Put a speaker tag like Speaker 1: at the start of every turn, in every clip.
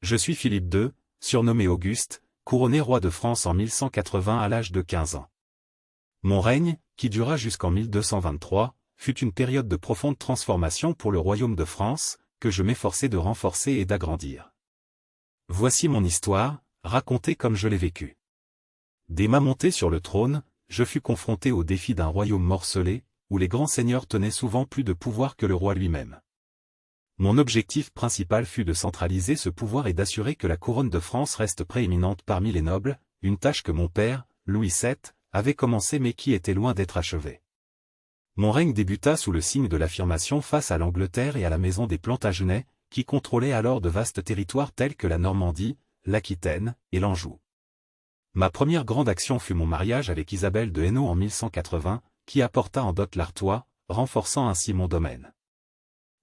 Speaker 1: Je suis Philippe II, surnommé Auguste, couronné roi de France en 1180 à l'âge de 15 ans. Mon règne, qui dura jusqu'en 1223, fut une période de profonde transformation pour le royaume de France, que je m'efforçai de renforcer et d'agrandir. Voici mon histoire, racontée comme je l'ai vécue. Dès ma montée sur le trône, je fus confronté au défi d'un royaume morcelé, où les grands seigneurs tenaient souvent plus de pouvoir que le roi lui-même. Mon objectif principal fut de centraliser ce pouvoir et d'assurer que la couronne de France reste prééminente parmi les nobles, une tâche que mon père, Louis VII, avait commencée mais qui était loin d'être achevée. Mon règne débuta sous le signe de l'affirmation face à l'Angleterre et à la maison des Plantagenets, qui contrôlaient alors de vastes territoires tels que la Normandie, l'Aquitaine et l'Anjou. Ma première grande action fut mon mariage avec Isabelle de Hainaut en 1180, qui apporta en dot l'Artois, renforçant ainsi mon domaine.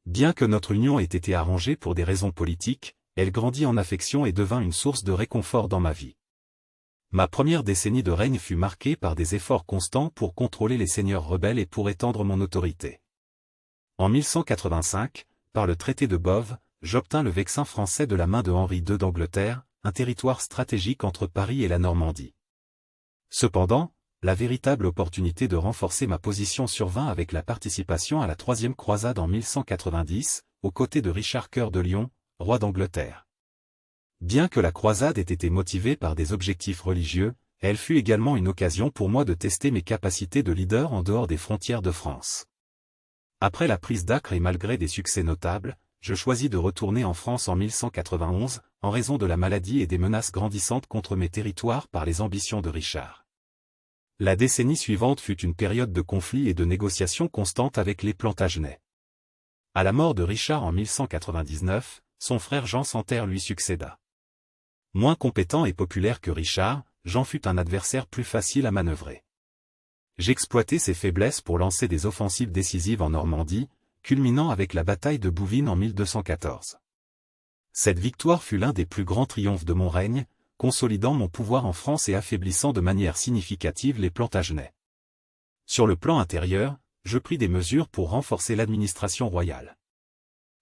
Speaker 1: Bien que notre union ait été arrangée pour des raisons politiques, elle grandit en affection et devint une source de réconfort dans ma vie. Ma première décennie de règne fut marquée par des efforts constants pour contrôler les seigneurs rebelles et pour étendre mon autorité. En 1185, par le traité de Boves, j'obtins le Vexin français de la main de Henri II d'Angleterre, un territoire stratégique entre Paris et la Normandie. Cependant, la véritable opportunité de renforcer ma position survint avec la participation à la Troisième Croisade en 1190, aux côtés de Richard Cœur de Lion, roi d'Angleterre. Bien que la croisade ait été motivée par des objectifs religieux, elle fut également une occasion pour moi de tester mes capacités de leader en dehors des frontières de France. Après la prise d'Acre et malgré des succès notables, je choisis de retourner en France en 1191, en raison de la maladie et des menaces grandissantes contre mes territoires par les ambitions de Richard. La décennie suivante fut une période de conflits et de négociations constantes avec les Plantagenets. À la mort de Richard en 1199, son frère Jean Santerre lui succéda. Moins compétent et populaire que Richard, Jean fut un adversaire plus facile à manœuvrer. J'exploitai ses faiblesses pour lancer des offensives décisives en Normandie, culminant avec la bataille de Bouvines en 1214. Cette victoire fut l'un des plus grands triomphes de mon règne, consolidant mon pouvoir en France et affaiblissant de manière significative les Plantagenets. Sur le plan intérieur, je pris des mesures pour renforcer l'administration royale.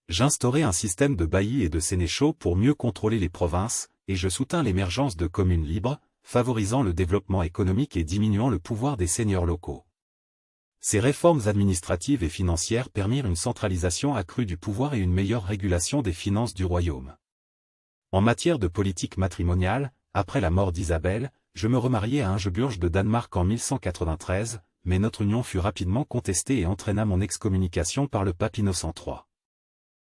Speaker 1: J'instaurai un système de baillis et de sénéchaux pour mieux contrôler les provinces, et je soutins l'émergence de communes libres, favorisant le développement économique et diminuant le pouvoir des seigneurs locaux. Ces réformes administratives et financières permirent une centralisation accrue du pouvoir et une meilleure régulation des finances du royaume. En matière de politique matrimoniale, après la mort d'Isabelle, je me remariai à Ingeburge de Danemark en 1193, mais notre union fut rapidement contestée et entraîna mon excommunication par le pape Innocent III.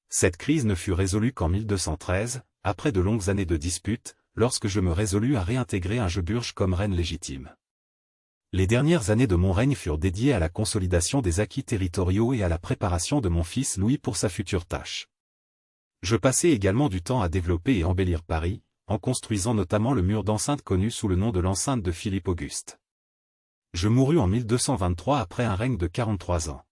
Speaker 1: Cette crise ne fut résolue qu'en 1213, après de longues années de disputes, lorsque je me résolus à réintégrer Ingeburge comme reine légitime. Les dernières années de mon règne furent dédiées à la consolidation des acquis territoriaux et à la préparation de mon fils Louis pour sa future tâche. Je passai également du temps à développer et embellir Paris, en construisant notamment le mur d'enceinte connu sous le nom de l'enceinte de Philippe Auguste. Je mourus en 1223 après un règne de 43 ans.